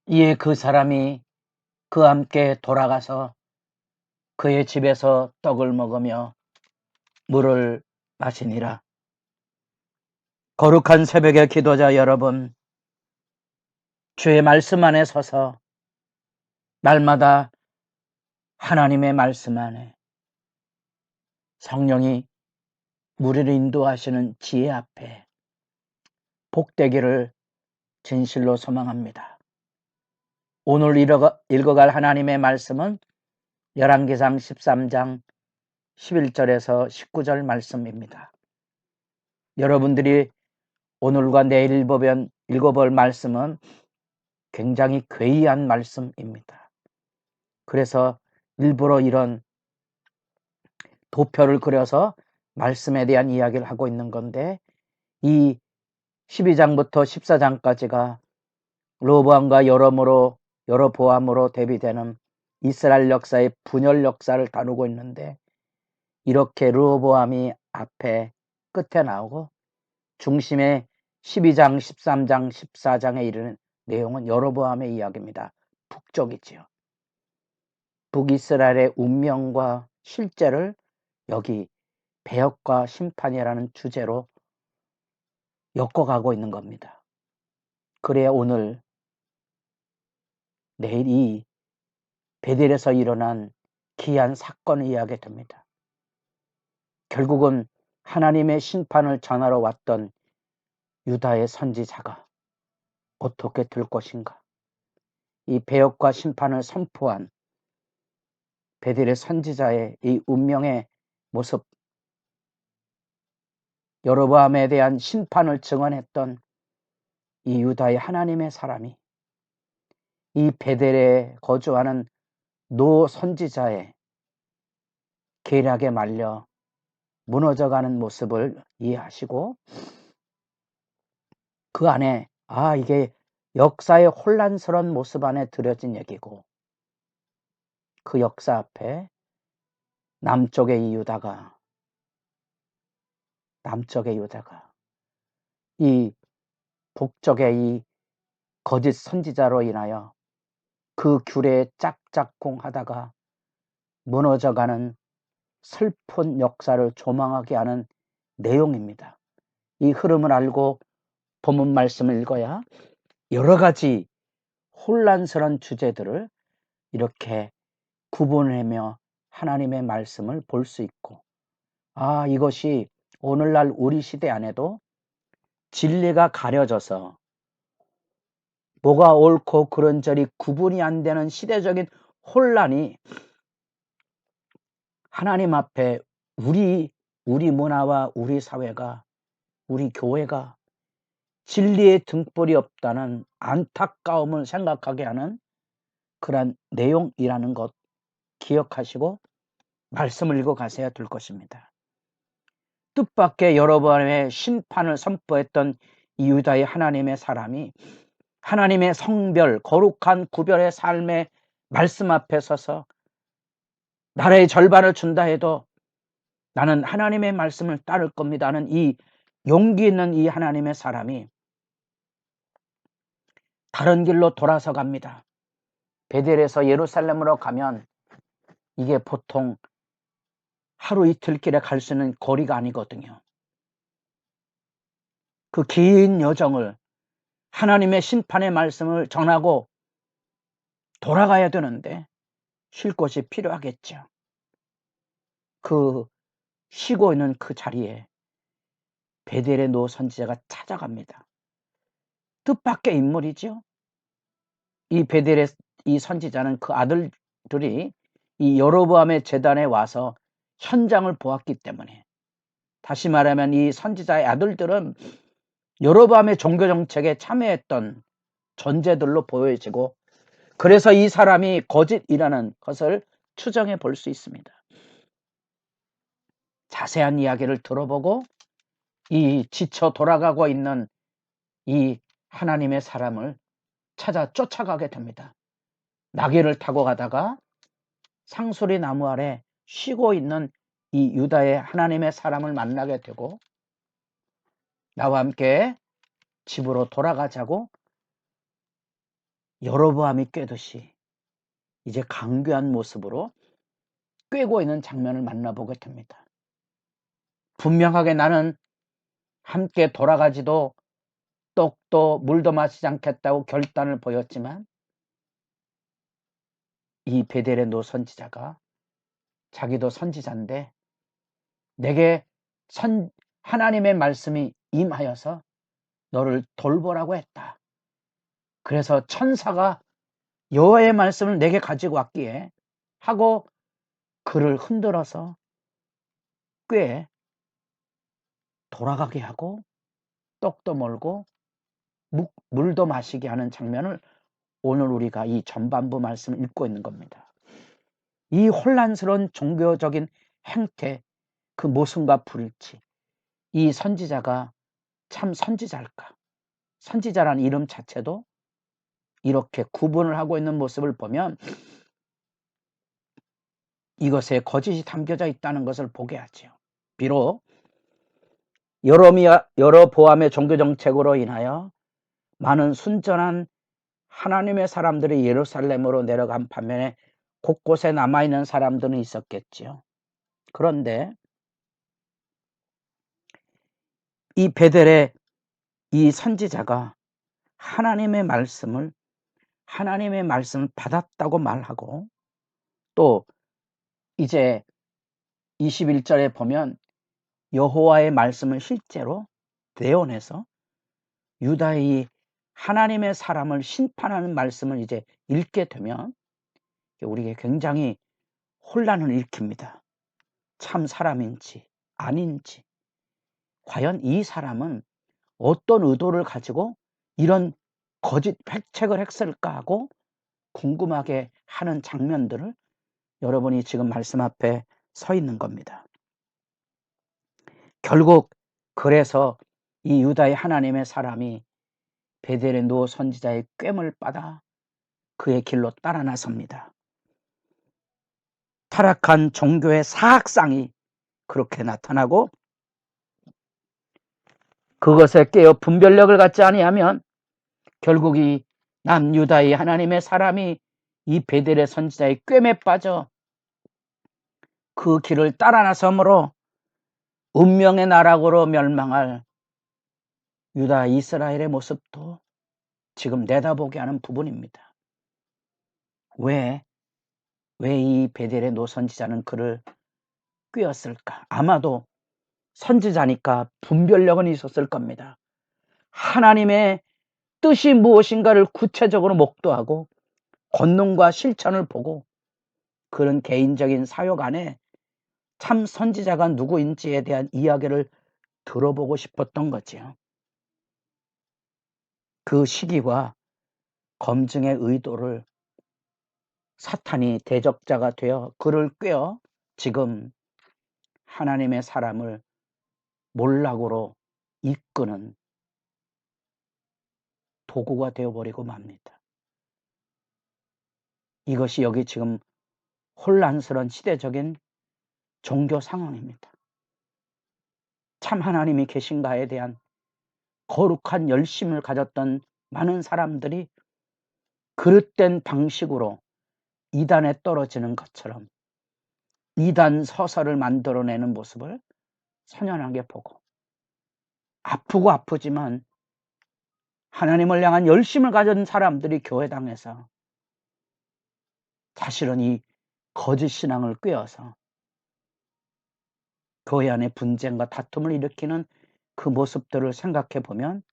이에 그 사람이 그와 함께 돌아가서 그의 집에서 떡을 먹으며 물을 마시니라. 거룩한 새벽의 기도자 여러분, 주의 말씀 안에 서서 날마다 하나님의 말씀 안에 성령이 우리를 인도하시는 지혜 앞에 복되기를 진실로 소망합니다. 오늘 읽어갈 하나님의 말씀은 열왕기상 13장 11절에서 19절 말씀입니다. 여러분들이 오늘과 내일 읽어볼 말씀은 굉장히 괴이한 말씀입니다. 그래서 일부러 이런 도표를 그려서 말씀에 대한 이야기를 하고 있는 건데, 이 12장부터 14장까지가 르호보암과 여로보암으로 대비되는 이스라엘 역사의 분열 역사를 다루고 있는데, 이렇게 르호보암이 앞에 끝에 나오고 중심에 12장, 13장, 14장에 이르는 내용은 여로보암의 이야기입니다. 북쪽이지요. 북이스라엘의 운명과 실제를 여기 배역과 심판이라는 주제로 엮어가고 있는 겁니다. 그래야 오늘 내일 이 베델에서 일어난 기이한 사건을 이야기하게 됩니다. 결국은 하나님의 심판을 전하러 왔던 유다의 선지자가 어떻게 될 것인가. 이 배역과 심판을 선포한 베델의 선지자의 이 운명의 모습, 여로보암에 대한 심판을 증언했던 이 유다의 하나님의 사람이 이 베델에 거주하는 노 선지자의 계략에 말려 무너져가는 모습을 이해하시고, 그 안에 이게 역사의 혼란스러운 모습 안에 들여진 얘기고, 그 역사 앞에 남쪽의 유다가 이 북쪽의 이 거짓 선지자로 인하여 그 귤에 짝짝꿍하다가 무너져가는 슬픈 역사를 조망하게 하는 내용입니다. 이 흐름을 알고 본문 말씀을 읽어야 여러 가지 혼란스러운 주제들을 이렇게 구분하며 하나님의 말씀을 볼 수 있고, 이것이 오늘날 우리 시대 안에도 진리가 가려져서 뭐가 옳고 그른저리 구분이 안 되는 시대적인 혼란이 하나님 앞에 우리 문화와 우리 사회가, 우리 교회가 진리의 등불이 없다는 안타까움을 생각하게 하는 그런 내용이라는 것 기억하시고 말씀을 읽어 가셔야 될 것입니다. 뜻밖의 여러 번의 심판을 선포했던 이 유다의 하나님의 사람이 하나님의 성별, 거룩한 구별의 삶의 말씀 앞에 서서 나라의 절반을 준다 해도 나는 하나님의 말씀을 따를 겁니다 하는 이 용기 있는 이 하나님의 사람이 다른 길로 돌아서 갑니다. 베델에서 예루살렘으로 가면 이게 보통 하루 이틀 길에 갈 수 있는 거리가 아니거든요. 그 긴 여정을 하나님의 심판의 말씀을 전하고 돌아가야 되는데 쉴 곳이 필요하겠죠. 그 쉬고 있는 그 자리에 베델의 노 선지자가 찾아갑니다. 뜻밖의 인물이죠. 이 베델의 이 선지자는 그 아들들이 이 여로보암의 제단에 와서 현장을 보았기 때문에, 다시 말하면 이 선지자의 아들들은 여로보암의 종교 정책에 참여했던 존재들로 보여지고, 그래서 이 사람이 거짓이라는 것을 추정해 볼 수 있습니다. 자세한 이야기를 들어보고 이 지쳐 돌아가고 있는 이 하나님의 사람을 찾아 쫓아가게 됩니다. 나귀를 타고 가다가 상수리 나무 아래 쉬고 있는 이 유다의 하나님의 사람을 만나게 되고, 나와 함께 집으로 돌아가자고 여로보암이 꿰듯이 이제 강교한 모습으로 꿰고 있는 장면을 만나보게 됩니다. 분명하게 나는 함께 돌아가지도 떡도 물도 마시지 않겠다고 결단을 보였지만 이 베델의 노 선지자가 자기도 선지자인데 내게 하나님의 말씀이 임하여서 너를 돌보라고 했다. 그래서 천사가 여호와의 말씀을 내게 가지고 왔기에 하고 그를 흔들어서 꽤 돌아가게 하고 떡도 몰고 물도 마시게 하는 장면을 오늘 우리가 이 전반부 말씀을 읽고 있는 겁니다. 이 혼란스러운 종교적인 행태, 그 모순과 불일치, 이 선지자가 참 선지자일까? 선지자라는 이름 자체도 이렇게 구분을 하고 있는 모습을 보면 이것에 거짓이 담겨져 있다는 것을 보게 하죠. 비록 여로보암의 종교 정책으로 인하여 많은 순전한 하나님의 사람들이 예루살렘으로 내려간 반면에 곳곳에 남아있는 사람들은 있었겠지요. 그런데 이 베델의 이 선지자가 하나님의 말씀을 받았다고 말하고 또 이제 21절에 보면 여호와의 말씀을 실제로 대언해서 유다의 하나님의 사람을 심판하는 말씀을 이제 읽게 되면 우리에게 굉장히 혼란을 일으킵니다. 참 사람인지 아닌지 과연 이 사람은 어떤 의도를 가지고 이런 거짓 획책을 했을까 하고 궁금하게 하는 장면들을 여러분이 지금 말씀 앞에 서 있는 겁니다. 결국 그래서 이 유다의 하나님의 사람이 베델의 노 선지자의 꿰을 받아 그의 길로 따라 나섭니다. 타락한 종교의 사악상이 그렇게 나타나고 그것에 깨어 분별력을 갖지 아니하면 결국 이 남유다의 하나님의 사람이 이 베델의 선지자의 꿰매 빠져 그 길을 따라 나섬으로 운명의 나락으로 멸망할 유다 이스라엘의 모습도 지금 내다보게 하는 부분입니다. 왜 이 베델의 노 선지자는 그를 꿰었을까? 아마도 선지자니까 분별력은 있었을 겁니다. 하나님의 뜻이 무엇인가를 구체적으로 목도하고 권능과 실천을 보고 그런 개인적인 사역 안에 참 선지자가 누구인지에 대한 이야기를 들어보고 싶었던 거지요. 그 시기와 검증의 의도를 사탄이 대적자가 되어 그를 꿰어 지금 하나님의 사람을 몰락으로 이끄는 도구가 되어버리고 맙니다. 이것이 여기 지금 혼란스러운 시대적인 종교 상황입니다. 참 하나님이 계신가에 대한 거룩한 열심을 가졌던 많은 사람들이 그릇된 방식으로 이단에 떨어지는 것처럼 이단 서설을 만들어내는 모습을 선연하게 보고 아프고 아프지만 하나님을 향한 열심을 가진 사람들이 교회당에서 사실은 이 거짓 신앙을 꿰어서 교회 안에 분쟁과 다툼을 일으키는 그 모습들을 생각해 보면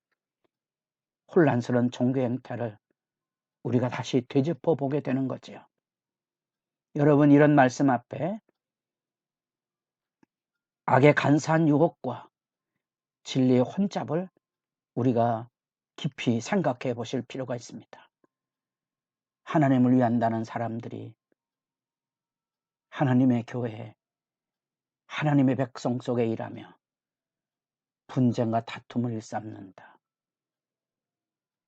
혼란스러운 종교 행태를 우리가 다시 되짚어 보게 되는 거지요. 여러분, 이런 말씀 앞에 악의 간사한 유혹과 진리의 혼잡을 우리가 깊이 생각해 보실 필요가 있습니다. 하나님을 위한다는 사람들이 하나님의 교회에 하나님의 백성 속에 일하며 분쟁과 다툼을 일삼는다.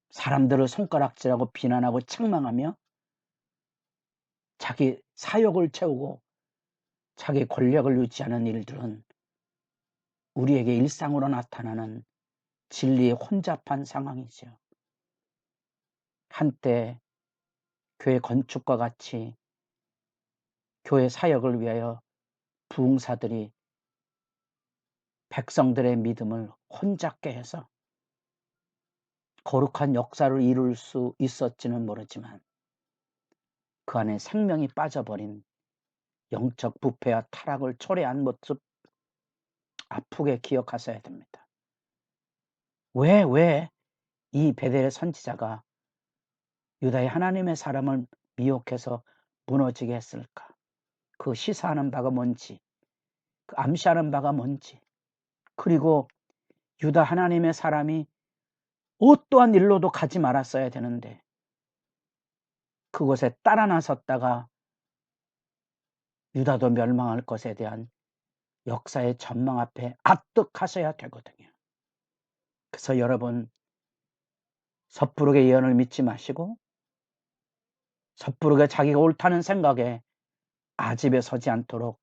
사람들을 손가락질하고 비난하고 책망하며 자기 사욕을 채우고 자기 권력을 유지하는 일들은 우리에게 일상으로 나타나는 진리의 혼잡한 상황이죠. 한때 교회 건축과 같이 교회 사역을 위하여 부흥사들이 백성들의 믿음을 혼잡게 해서 거룩한 역사를 이룰 수 있었지는 모르지만 그 안에 생명이 빠져버린 영적 부패와 타락을 초래한 모습 아프게 기억하셔야 됩니다. 왜 이 베델의 선지자가 유다의 하나님의 사람을 미혹해서 무너지게 했을까? 그 시사하는 바가 뭔지, 그 암시하는 바가 뭔지, 그리고 유다 하나님의 사람이 어떠한 일로도 가지 말았어야 되는데 그곳에 따라 나섰다가 유다도 멸망할 것에 대한 역사의 전망 앞에 압득하셔야 되거든요. 그래서 여러분, 섣부르게 예언을 믿지 마시고 섣부르게 자기가 옳다는 생각에 아집에 서지 않도록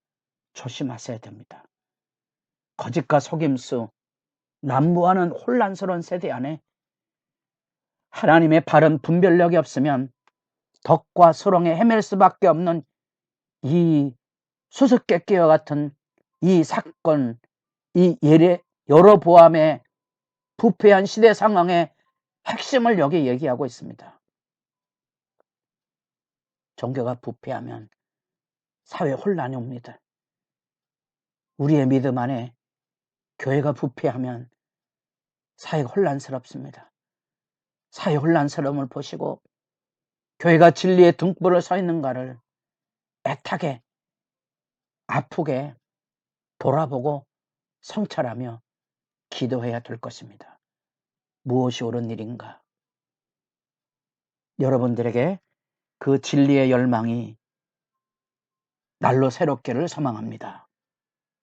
조심하셔야 됩니다. 거짓과 속임수, 난무하는 혼란스러운 세대 안에 하나님의 바른 분별력이 없으면 덕과 수렁에 헤맬 수밖에 없는 이 수수께끼와 같은 이 사건, 이 여로보암의 부패한 시대 상황의 핵심을 여기 얘기하고 있습니다. 종교가 부패하면 사회 혼란이 옵니다. 우리의 믿음 안에 교회가 부패하면 사회가 혼란스럽습니다. 사회 혼란스러움을 보시고 교회가 진리의 등불을 서 있는가를 애타게 아프게 돌아보고 성찰하며 기도해야 될 것입니다. 무엇이 옳은 일인가? 여러분들에게 그 진리의 열망이 날로 새롭기를 소망합니다.